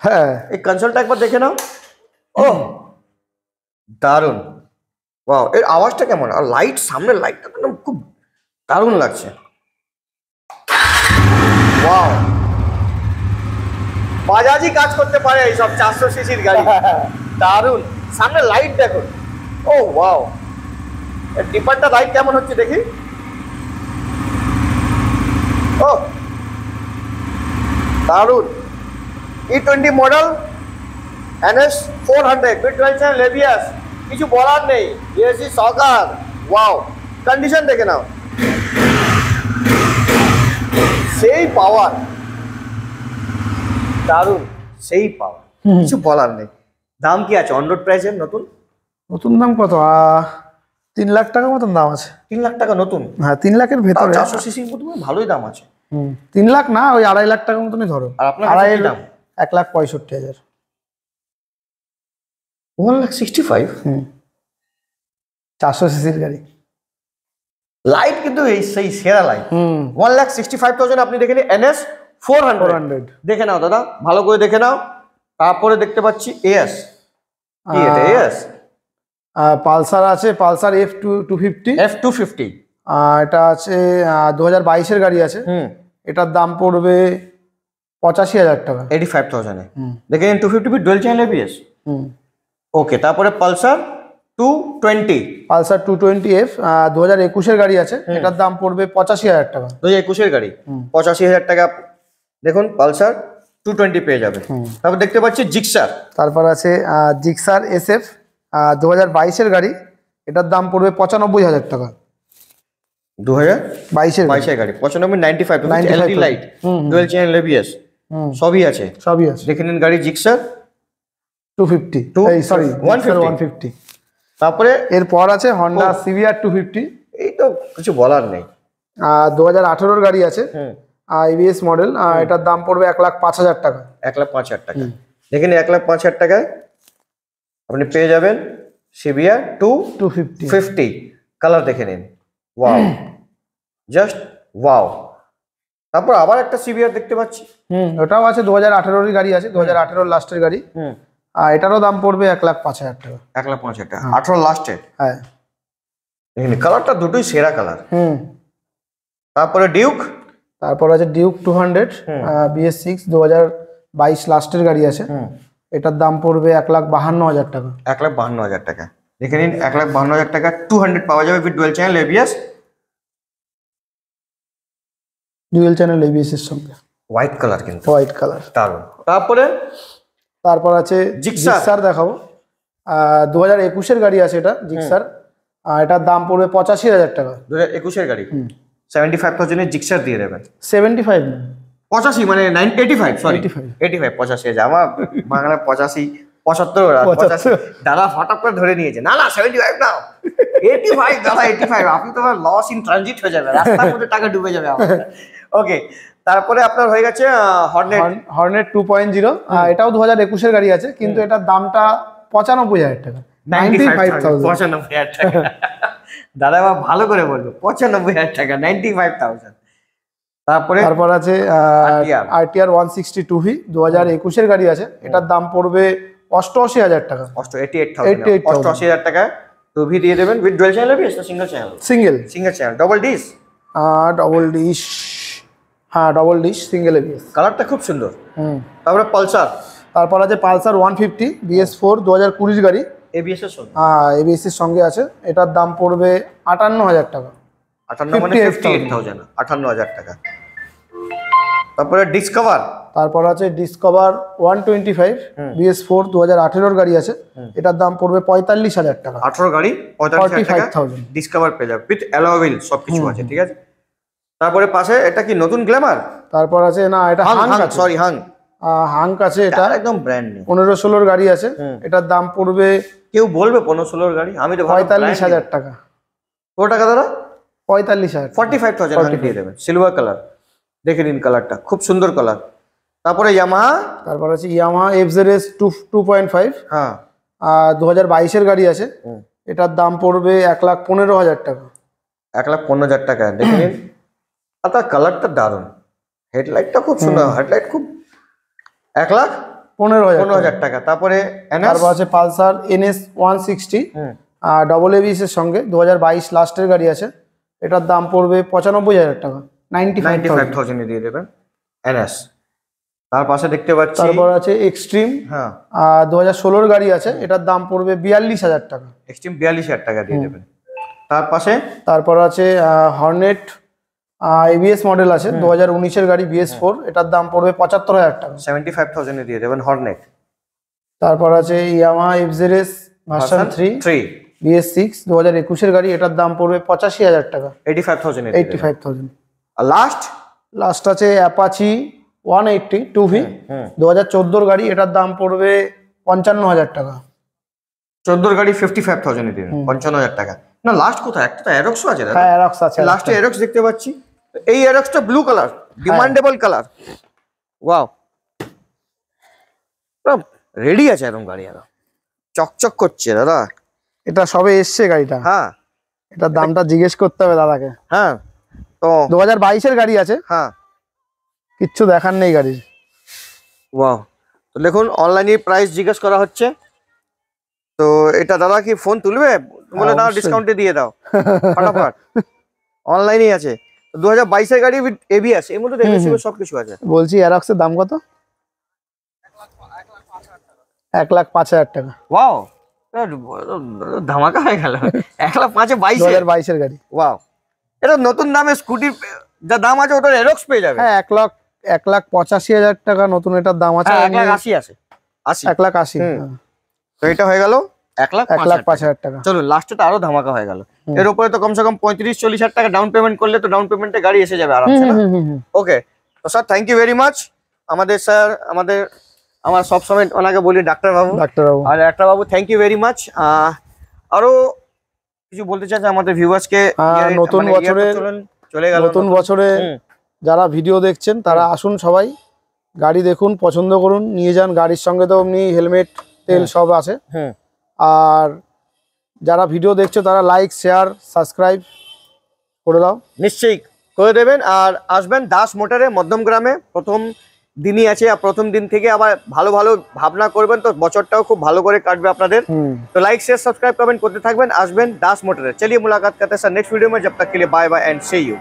হ্যাঁ, এই কনসোলটা একবার দেখে নাও। ও দারুন, ওয়াও, এর আওয়াজটা কেমন, আর লাইট, সামনের লাইটটা একদম খুব দারুণ লাগছে। ওয়াও, বাজাজই কাজ করতে পারে এই সব 400 সিসির গাড়ি, দারুন। সামনে লাইট দেখুন, ও ওয়াও, এর ডিপারটা লাইট কেমন হচ্ছে দেখি। ও দারুন, E20 মডেল NS 400 বিটওয়েল চ্যানেল এবিএস, কিছু বলার নেই, এসি সকার। ওয়াও, কন্ডিশন দেখে নাও, সেই পাওয়ার, দারুন, সেই পাওয়ার, কিছু বলার নেই। দাম কি আছে অন রোড প্রাইসের? নতুন দাম কত? 3 লাখ টাকা মতন দাম আছে। 3 লাখ টাকা নতুন? হ্যাঁ 3 লাখের ভেতরে, 400 সিসির মতো ভালোই দাম আছে। 3 লাখ না, ওই 2.5 লাখ টাকা মতনই ধরো। আর আপনার কাছে কি দাম? 1,65,000। 1,65,000? 400 সিসির গাড়ি। লাইট কিন্তু এই সেই সেরা লাইট। 1,65,000 আপনি দেখে নিন NS 400 দেখে নাও দাদা, ভালো করে দেখে নাও। তারপরে দেখতে পাচ্ছি AS, কি এটা AS? পালসার আছে, পালসার F250। F250 এটা আছে 2022 গাড়ি আছে। এটার দাম পড়বে 85,000 টাকা। 85,000 দেখে নিন। 250 ডুয়াল চ্যানেল ABS। ওকে, তারপরে পালসার 220, পালসার 220F 2021 গাড়ি আছে। এটার দাম পড়বে 85,000 টাকা। 2021 গাড়ি 85,000 টাকা। দেখুন পালসার 220 পেয়ে যাবে। তারপর দেখতে পাচ্ছি জিক্সার। তারপর আছে জিক্সার SF 2022 গাড়ি। এটার দাম পড়বে 95,000 টাকা। 2022 গাড়ি 95, 95 LED light, dual channel ABS সবই আছে, সবই আছে। দেখে নিন গাড়ি জিক্সার 250, সরি 150। তারপরে এরপর আছে হন্ডা CBR 250। এই তো কিছু বলার নেই। 2018 গাড়ি আছে, ABS মডেল। এটার দাম পড়বে 1,05,000 টাকা। 1,05,000 টাকা। দেখে নিন 1,05,000 টাকায় আপনি পেয়ে যাবেন CBR 250 কালার। দেখে নিন, ওয়াও, জাস্ট ওয়াও। তারপর আবার একটা CBR দেখতে পাচ্ছি। ওটাও আছে 2018 গাড়ি আছে, 2018 লাস্টের গাড়ি। এটারও দাম পড়বে 1,05,000 টাকা। 1,05,000 টাকা 18 লাস্টে। হ্যাঁ, দেখেন কালারটা দুটোই সেরা কালার। তারপরে ডিউক। তারপর আছে ডিউক 200 BS6 2022 লাস্টের গাড়ি আছে। এটার দাম পড়বে 1,52,000 টাকা। 1,52,000 টাকা। দেখে নিন 1,52,000 টাকা 200 পাওয়া যাবে with dual channel ABS, dual channel ABS এর সঙ্গে, হোয়াইট কালার, কিন্তু হোয়াইট কালার। দারুণ। তারপর আছে জিক্সার দেখাবো। 2021 গাড়ি আছে এটা, জিক্সার। এটার দাম পড়বে 85,000 টাকা। 2021 গাড়ি 75,000 এর জিক্সার দিয়ে দেবেন। 75 না, 85 মানে 85, সরি 85, 85 আমার বাংলা 85, 75 দাদা ফটাক করে ধরে নিয়েছে। না 75 নাও, 85 দাদা 85। আপনি তো লস ইন ট্রানজিট হয়ে যাবে, রাস্তার মধ্যে টাকা ডুবে যাবে আমার। ওকে, তারপরে আপনার হয়ে গেছে হর্নেট 2.0। এটাও 2021 গাড়ি আছে, কিন্তু এটার দামটা 95,000 টাকা। 95,000 টাকা। দাদা এবার ভালো করে বলবো, 95,000 টাকা, 95,000। তারপর আছে RTR 162V 2021 গাড়ি আছে। এটার দাম পড়বে 88,000 টাকা। 88,000 টাকা 2V দিয়ে দেবেন উইথ ডুয়াল চ্যানেল ABS না single channel? Single channel, double dish. হ্যাঁ, ডবল ডিশ সিঙ্গেল ABS। কালারটা খুব সুন্দর। তারপরে পালসার। তারপর আছে পালসার 150 BS4 2020 গাড়ি, ABS এর সঙ্গে। ABS এর সঙ্গে আছে। এটার দাম পড়বে 58,000 টাকা। 58 মানে 58,000, 58,000 টাকা। তারপরে ডিসকভার। তারপর আছে ডিসকভার 125 BS4 2018 গাড়ি আছে। এটার দাম পড়বে 45,000 টাকা। 18 গাড়ি 45,000 টাকা 45,000 ডিসকভার পেয়ে যাবে উইথ অ্যালয় হুইল সবকিছু আছে, ঠিক আছে। তারপরে পাশে এটা কি নতুন গ্ল্যামার? তারপর আছে না, এটা হাঙ্ক আছে। এটা একদম ব্র্যান্ড নিউ 15-16 গাড়ি আছে। এটার দাম পড়বে, কেউ বলবে 15-16 গাড়ি, আমি তো 45,000 টাকা। কত টাকা দাদা? 45,000, 45,000 দিয়ে দেবেন। সিলভার কালার, দেখে নিন কালারটা খুব সুন্দর কালার। তারপরে ইয়ামাহা। তারপর আছে ইয়ামাহা FZS 2.5। হ্যাঁ, 2022 গাড়ি আছে। এটার দাম পড়বে 1,15,000 টাকা। 1,15,000 টাকা। দেখে নিন তার কালারটা দারুণ, হেডলাইটটা খুব সুন্দর, হেডলাইট খুব 1,15,000 টাকা। তারপরে আছে পালসার NS 160 ডবল ABS এর সঙ্গে 2022 লাস্টের গাড়ি আছে। এটার দাম পড়বে 95,000 টাকা। 95,000 দিয়ে দেবেন NS। তার পাশে দেখতে পাচ্ছি তারপর আছে এক্সট্রিম। হ্যাঁ, 2016 গাড়ি আছে। এটার দাম পড়বে 42,000 টাকা। এক্সট্রিম 42,000 টাকা দিয়ে দেবেন। তারপর আছে হর্নেট ABS মডেল আছে 2019 গাড়ি BS4। এটার দাম পড়বে 75,000 টাকা। 75,000 দিয়ে দেবেন হর্নেট। তারপর আছে ইয়ামাহা FZS ভার্সন 3 BS6 2021 গাড়ি। এটার দাম পড়বে 85,000 টাকা। 85,000। আর লাস্ট আছে অ্যাপাচি 180 2V 2014 গাড়ি। এটার দাম পড়বে 55,000 টাকা। 14 গাড়ি 55,000 দিয়ে দেবেন, 55,000 টাকা। না লাস্ট কোথায়? একটা তো অ্যারক্সও আছে। হ্যাঁ, অ্যারক্স আছে। লাস্টে অ্যারক্স দেখতে পাচ্ছি। এই অ্যারক্সটা blue colour, demandable colour. Wow, ready আছে এরকম গাড়ি, আর চকচক করছে দাদা। এটা সবে এসছে গাড়িটা। হ্যাঁ, এটার দামটা জিজ্ঞেস করতে হবে দাদাকে। হ্যাঁ, তো 2022-এর গাড়ি আছে, হ্যাঁ, কিচ্ছু দেখার নেই গাড়ির। ওয়াও। তো দেখুন অনলাইনে প্রাইস জিজ্ঞেস করা হচ্ছে, তো এটা দাদা কি ফোন তুলবে? বলে দাও অবশ্যই। ডিসকাউন্টে দিয়ে দাও ফটাফট। অনলাইনেই আছে 2022-এর গাড়ি উইথ এবিএস, এর মধ্যে এবিএস সবকিছু আছে। বলছি অ্যারক্সের দাম কত? 1,05,000 টাকা। ওয়াও, ধামাকা হয়ে গেল। 1,05,000 22-এ? 2022-এর গাড়ি। ওয়াও, এটা নতুন দামে স্কুটির যা দাম আছে ওটার এরক্স পেয়ে যাবে। হ্যাঁ, 1,85,000 টাকা নতুন এটার দাম আছে। হ্যাঁ, 1,80,000 আছে, 80। 1,80,000। তো এটা হয়ে গেল 1,05,000 1,05,000 টাকা। চলো লাস্টটা আরো ধামাকা হয়ে গেল। এর উপরে তো কমসে কম 35-40 টাকা ডাউন পেমেন্ট করলে তো ডাউন পেমেন্টে গাড়ি এসে যাবে আরামসে না? ওকে, তো sir thank you very much. আমাদের স্যার, আমার সবসময় ওনাকে বলি ডাক্তারবাবু। ডাক্তারবাবু। আর ডাক্তারবাবু থ্যাংক ইউ ভেরি মাচ। আরো কিছু বলতে চাচ্ছেন আমাদের ভিউয়ার্সকে? নতুন বছরে, চলে গেল নতুন বছরে যারা ভিডিও দেখছেন তারা আসুন, সবাই গাড়ি দেখুন, পছন্দ করুন, নিয়ে যান। গাড়ির সঙ্গে তো এমনি হেলমেট, তেল সব আছে। আর যারা ভিডিও দেখছো তারা লাইক, শেয়ার, সাবস্ক্রাইব করে দাও। নিশ্চয়ই করে দেবেন। আর আসবেন দাস মোটরে মধ্যমগ্রামে, প্রথম দিনই আছে, আর প্রথম দিন থেকে আবার ভালো ভালো ভাবনা করবেন তো বছরটাও খুব ভালো করে কাটবে আপনাদের। तो लाइक शेयर सब्सक्राइब कमेंट करते থাকবেন। আসবেন দাস মোটরে। चलिए मुलाकात करते हैं सर नेक्स्ट वीडियो में, जब तक के लिए bye bye and see you.